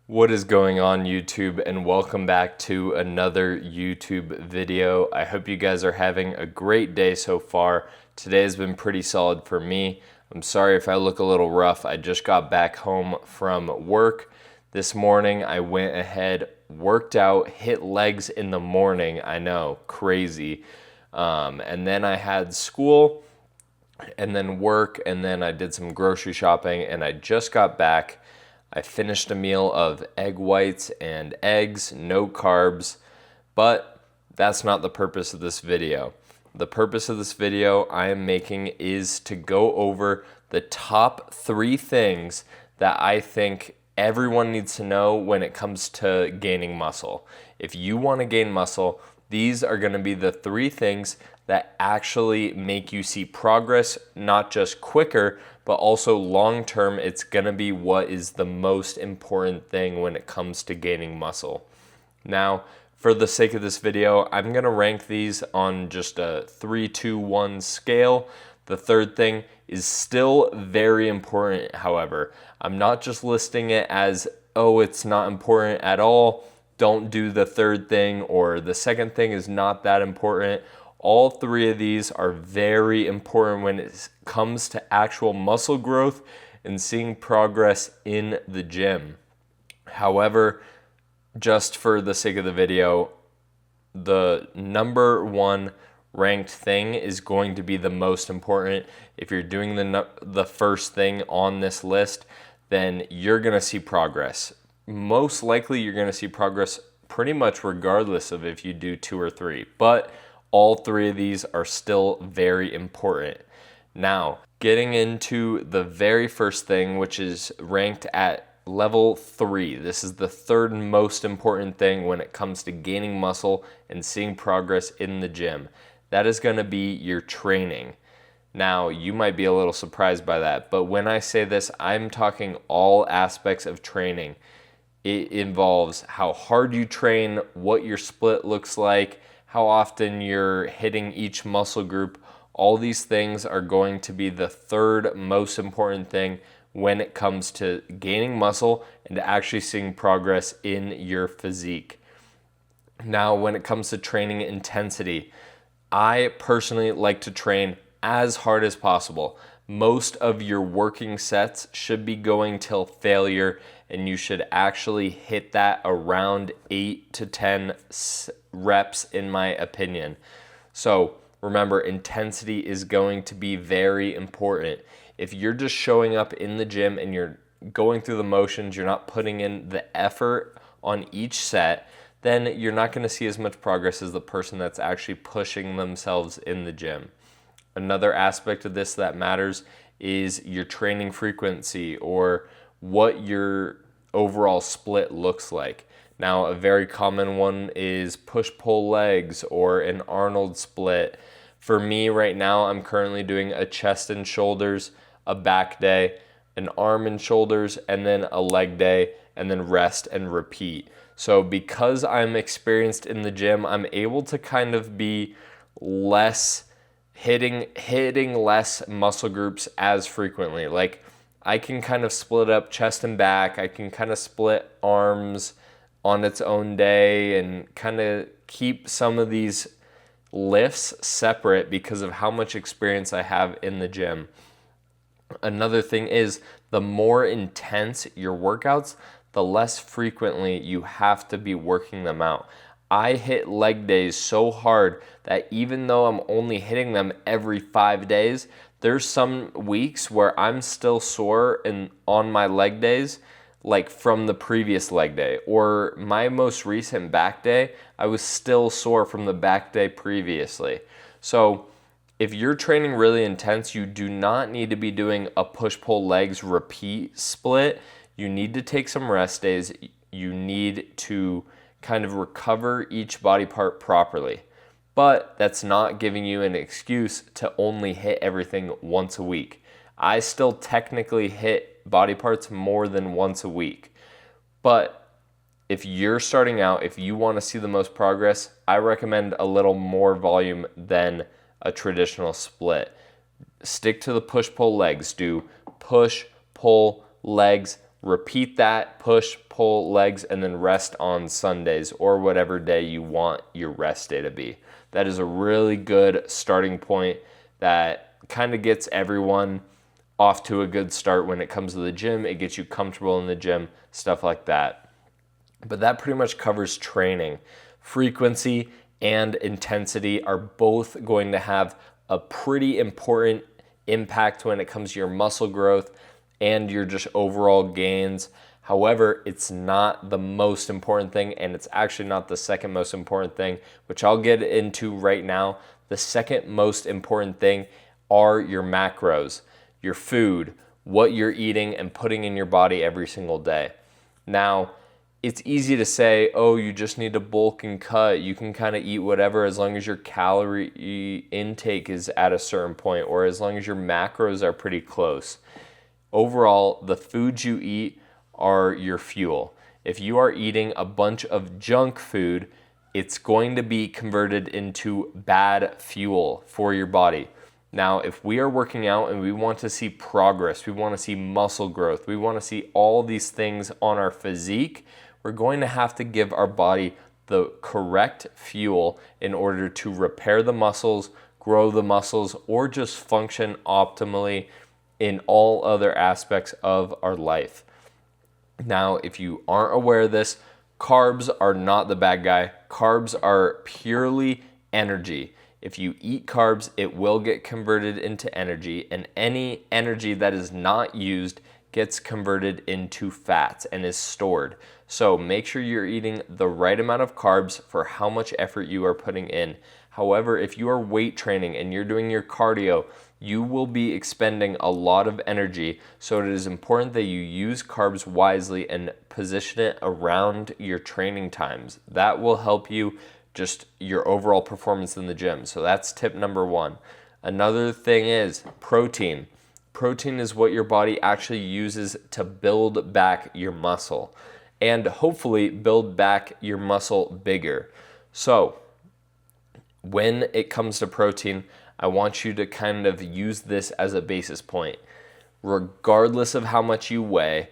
What is going on, YouTube, and welcome back to another YouTube video. I hope you guys are having a great day so far. Today has been pretty solid for me. I'm sorry if I look a little rough. I just got back home from work. This morning I went ahead, worked out, hit legs in the morning. I know, crazy. And then I had school and then work, and then I did some grocery shopping, and I just got back. I finished a meal of egg whites and eggs, no carbs, but that's not the purpose of this video. The purpose of this video I am making is to go over the top 3 things that I think everyone needs to know when it comes to gaining muscle. If you want to gain muscle, these are going to be the 3 things that actually make you see progress, not just quicker, but also long term. It's gonna be what is the most important thing when it comes to gaining muscle. Now, for the sake of this video, I'm gonna rank these on just a 3, 2, 1 scale. The third thing is still very important, however. I'm not just listing it as, oh, it's not important at all, don't do the third thing, or the second thing is not that important. All 3 of these are very important when it comes to actual muscle growth and seeing progress in the gym. However, just for the sake of the video, the number 1 ranked thing is going to be the most important. If you're doing the first thing on this list, then you're going to see progress. Most likely you're going to see progress pretty much regardless of if you do 2 or 3. But all 3 of these are still very important. Now, getting into the very first thing, which is ranked at level 3. This is the third most important thing when it comes to gaining muscle and seeing progress in the gym. That is going to be your training. Now, you might be a little surprised by that, but when I say this, I'm talking all aspects of training. It involves how hard you train, what your split looks like, how often you're hitting each muscle group. All these things are going to be the third most important thing when it comes to gaining muscle and actually seeing progress in your physique. Now, when it comes to training intensity, I personally like to train as hard as possible. Most of your working sets should be going till failure, and you should actually hit that around 8 to 10 reps, in my opinion. So remember, intensity is going to be very important. If you're just showing up in the gym and you're going through the motions, you're not putting in the effort on each set, then you're not going to see as much progress as the person that's actually pushing themselves in the gym. Another aspect of this that matters is your training frequency, or what your overall split looks like. Now, a very common one is push-pull legs or an Arnold split. For me right now, I'm currently doing a chest and shoulders, a back day, an arm and shoulders, and then a leg day, and then rest and repeat. So because I'm experienced in the gym, I'm able to kind of be less hitting less muscle groups as frequently. Like, I can kind of split up chest and back. I can kind of split arms on its own day and kind of keep some of these lifts separate because of how much experience I have in the gym. Another thing is, the more intense your workouts, the less frequently you have to be working them out. I hit leg days so hard that even though I'm only hitting them every 5 days, there's some weeks where I'm still sore on my leg days, like from the previous leg day. Or my most recent back day, I was still sore from the back day previously. So if you're training really intense, you do not need to be doing a push-pull legs repeat split. You need to take some rest days. You need to kind of recover each body part properly. But that's not giving you an excuse to only hit everything once a week. I still technically hit body parts more than once a week. But if you're starting out, if you want to see the most progress, I recommend a little more volume than a traditional split. Stick to the push-pull legs. Do push, pull, legs, Repeat that, push, pull, legs, and then rest on Sundays or whatever day you want your rest day to be. That is a really good starting point that kind of gets everyone off to a good start when it comes to the gym. It gets you comfortable in the gym, stuff like that. But that pretty much covers training. Frequency and intensity are both going to have a pretty important impact when it comes to your muscle growth and your just overall gains. However, it's not the most important thing, and it's actually not the second most important thing, which I'll get into right now. The second most important thing are your macros, your food, what you're eating and putting in your body every single day. Now, it's easy to say, oh, you just need to bulk and cut. You can kind of eat whatever as long as your calorie intake is at a certain point, or as long as your macros are pretty close. Overall, the foods you eat are your fuel. If you are eating a bunch of junk food, it's going to be converted into bad fuel for your body. Now, if we are working out and we want to see progress, we want to see muscle growth, we want to see all these things on our physique, we're going to have to give our body the correct fuel in order to repair the muscles, grow the muscles, or just function optimally in all other aspects of our life. Now, if you aren't aware of this, carbs are not the bad guy. Carbs are purely energy. If you eat carbs, it will get converted into energy, and any energy that is not used gets converted into fats and is stored. So make sure you're eating the right amount of carbs for how much effort you are putting in. However, if you are weight training and you're doing your cardio, you will be expending a lot of energy. So it is important that you use carbs wisely and position it around your training times. That will help you just your overall performance in the gym. So that's tip number one. Another thing is protein. Protein is what your body actually uses to build back your muscle and hopefully build back your muscle bigger. So when it comes to protein, I want you to kind of use this as a basis point. Regardless of how much you weigh,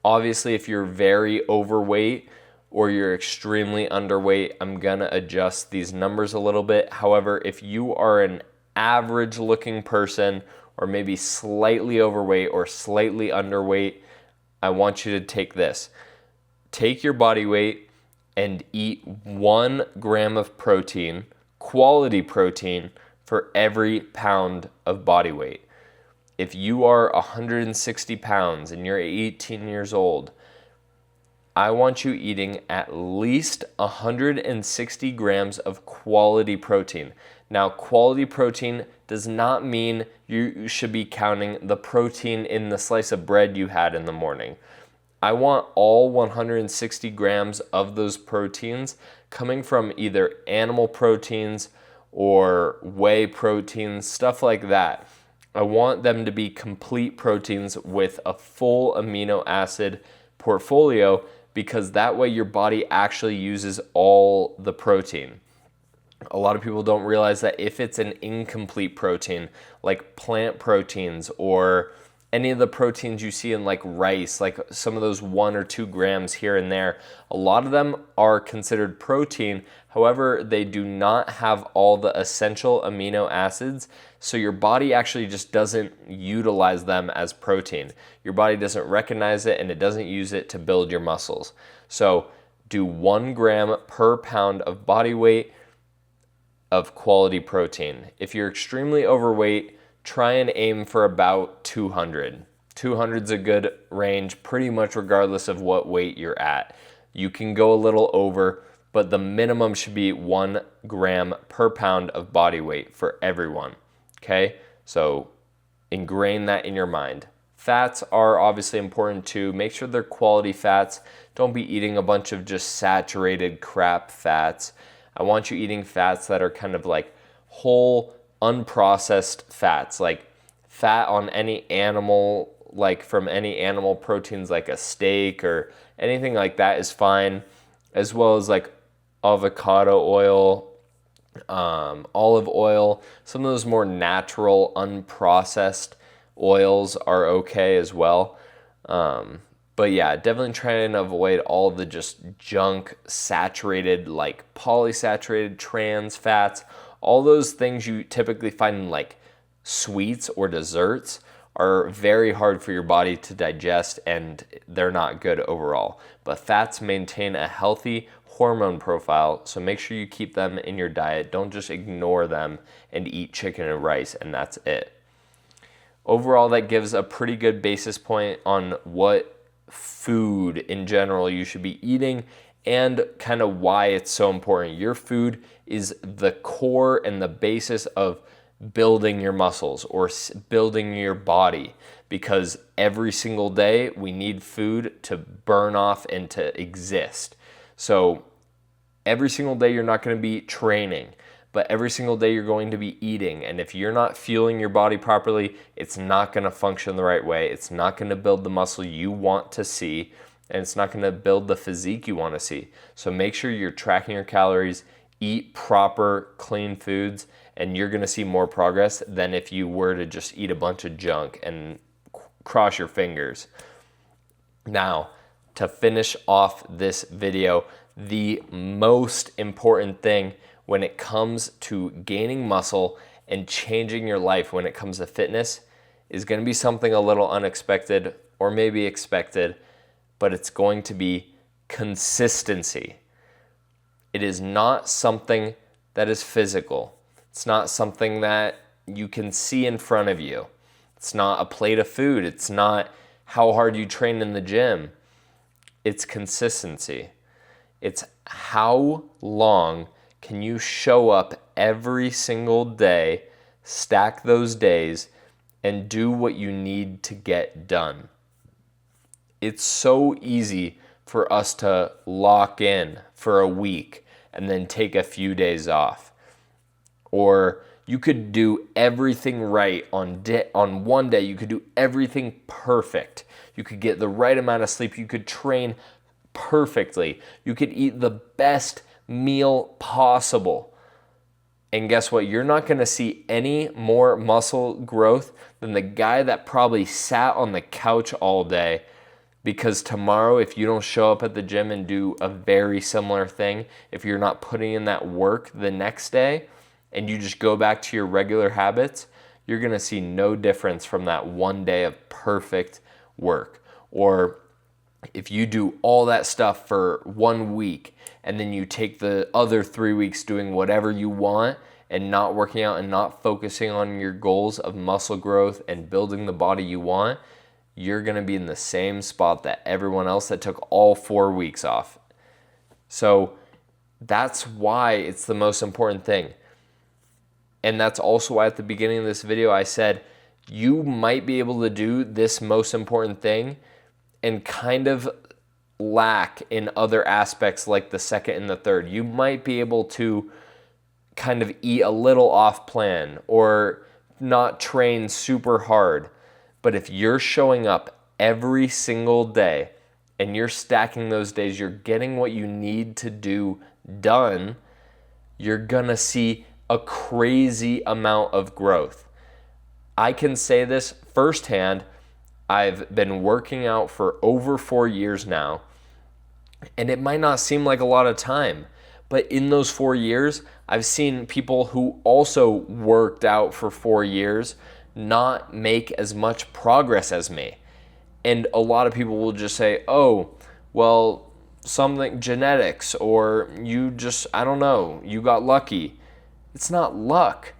obviously if you're very overweight or you're extremely underweight, I'm gonna adjust these numbers a little bit. However, if you are an average looking person or maybe slightly overweight or slightly underweight, I want you to take this. Take your body weight and eat 1 gram of protein, quality protein, for every pound of body weight. If you are 160 pounds and you're 18 years old, I want you eating at least 160 grams of quality protein. Now, quality protein does not mean you should be counting the protein in the slice of bread you had in the morning. I want all 160 grams of those proteins coming from either animal proteins or whey proteins, stuff like that. I want them to be complete proteins with a full amino acid portfolio, because that way your body actually uses all the protein. A lot of people don't realize that if it's an incomplete protein, like plant proteins or any of the proteins you see in like rice, like some of those 1 or 2 grams here and there, a lot of them are considered protein. However, they do not have all the essential amino acids, so your body actually just doesn't utilize them as protein. Your body doesn't recognize it and it doesn't use it to build your muscles. So do 1 gram per pound of body weight of quality protein. If you're extremely overweight, try and aim for about 200. 200 is a good range pretty much regardless of what weight you're at. You can go a little over, but the minimum should be 1 gram per pound of body weight for everyone. Okay? So ingrain that in your mind. Fats are obviously important too. Make sure they're quality fats. Don't be eating a bunch of just saturated crap fats. I want you eating fats that are kind of like whole, unprocessed fats, like fat on any animal, like from any animal proteins, like a steak or anything like that is fine, as well as like avocado oil, olive oil. Some of those more natural, unprocessed oils are okay as well. But But yeah, definitely try and avoid all the just junk, saturated, like polysaturated trans fats. All those things you typically find in like sweets or desserts are very hard for your body to digest, and they're not good overall. But fats maintain a healthy hormone profile, so make sure you keep them in your diet. Don't just ignore them and eat chicken and rice and that's it. Overall, that gives a pretty good basis point on what food in general you should be eating and kind of why it's so important. Your food is the core and the basis of building your muscles or building your body, because every single day we need food to burn off and to exist. So every single day you're not going to be training, but every single day you're going to be eating. And if you're not fueling your body properly, it's not going to function the right way. It's not going to build the muscle you want to see, and it's not going to build the physique you want to see. So make sure you're tracking your calories, eat proper, clean foods, and you're going to see more progress than if you were to just eat a bunch of junk and cross your fingers. Now, to finish off this video, the most important thing when it comes to gaining muscle and changing your life when it comes to fitness is going to be something a little unexpected or maybe expected, but it's going to be consistency. It is not something that is physical. It's not something that you can see in front of you. It's not a plate of food. It's not how hard you train in the gym. It's consistency. It's how long can you show up every single day, stack those days, and do what you need to get done. It's so easy for us to lock in for a week and then take a few days off. Or you could do everything right on one day. You could do everything perfect. You could get the right amount of sleep. You could train perfectly. You could eat the best meal possible. And guess what? You're not going to see any more muscle growth than the guy that probably sat on the couch all day. Because tomorrow, if you don't show up at the gym and do a very similar thing, if you're not putting in that work the next day and you just go back to your regular habits, you're going to see no difference from that one day of perfect work. Or if you do all that stuff for 1 week and then you take the other 3 weeks doing whatever you want and not working out and not focusing on your goals of muscle growth and building the body you want, you're going to be in the same spot that everyone else that took all 4 weeks off. So that's why it's the most important thing. And that's also why at the beginning of this video I said you might be able to do this most important thing and kind of lack in other aspects like the second and the third. You might be able to kind of eat a little off plan or not train super hard. But if you're showing up every single day and you're stacking those days, you're getting what you need to do done, you're gonna see a crazy amount of growth. I can say this firsthand. I've been working out for over 4 years now, and it might not seem like a lot of time, but in those 4 years, I've seen people who also worked out for 4 years not make as much progress as me. And a lot of people will just say, oh, well, something genetics, or you just, I don't know, you got lucky. It's not luck.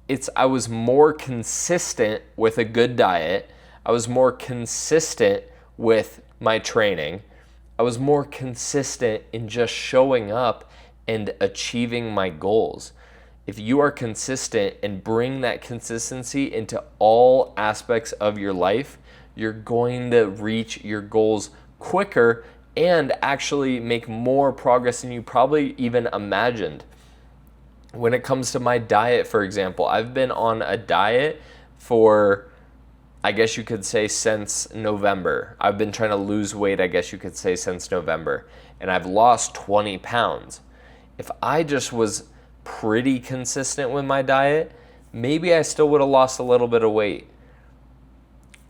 It's I was more consistent with a good diet. I was more consistent with my training. I was more consistent in just showing up and achieving my goals. If you are consistent and bring that consistency into all aspects of your life, you're going to reach your goals quicker and actually make more progress than you probably even imagined. When it comes to my diet, for example, I've been on a diet for, I guess you could say, since November. I've been trying to lose weight, I guess you could say, since November. And I've lost 20 pounds. If I just was pretty consistent with my diet, maybe I still would have lost a little bit of weight.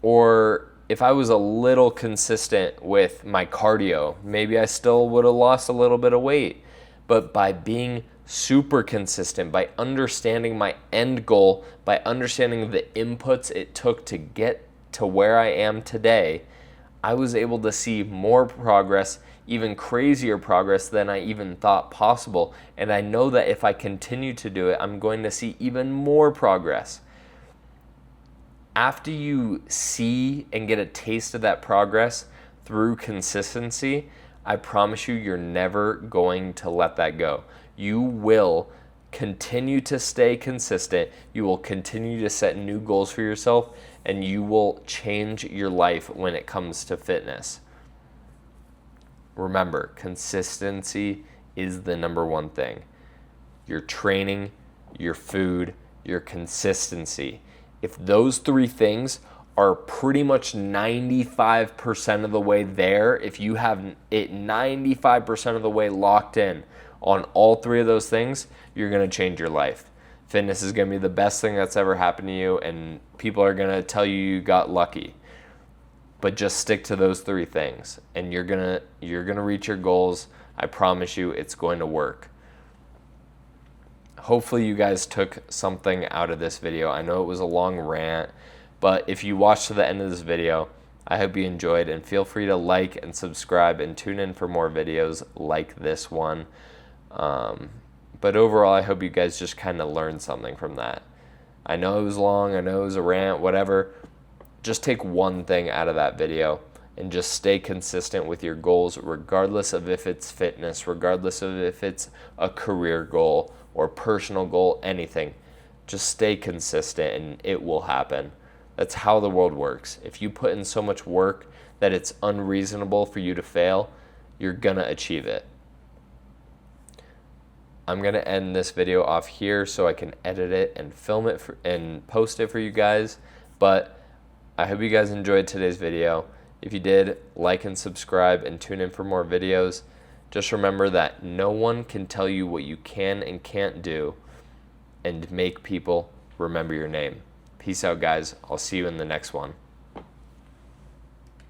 Or if I was a little consistent with my cardio, maybe I still would have lost a little bit of weight. But by being super consistent, by understanding my end goal, by understanding the inputs it took to get to where I am today, I was able to see more progress, even crazier progress than I even thought possible. And I know that if I continue to do it, I'm going to see even more progress. After you see and get a taste of that progress through consistency, I promise you, you're never going to let that go. You will continue to stay consistent. You will continue to set new goals for yourself, and you will change your life when it comes to fitness. Remember, consistency is the number one thing. Your training, your food, your consistency. If those three things are pretty much 95% of the way there, if you have it 95% of the way locked in on all three of those things, you're going to change your life. Fitness is going to be the best thing that's ever happened to you, and people are going to tell you you got lucky. But just stick to those three things, and you're going to reach your goals. I promise you, it's going to work. Hopefully you guys took something out of this video. I know it was a long rant, but if you watched to the end of this video, I hope you enjoyed, and feel free to like and subscribe and tune in for more videos like this one. But overall, I hope you guys just kind of learned something from that. I know it was long, I know it was a rant, whatever. Just take one thing out of that video and just stay consistent with your goals, regardless of if it's fitness, regardless of if it's a career goal or personal goal, anything. Just stay consistent and it will happen. That's how the world works. If you put in so much work that it's unreasonable for you to fail, you're gonna achieve it. I'm gonna end this video off here so I can edit it and film it and post it for you guys. But I hope you guys enjoyed today's video. If you did, like and subscribe and tune in for more videos. Just remember that no one can tell you what you can and can't do, and make people remember your name. Peace out, guys. I'll see you in the next one.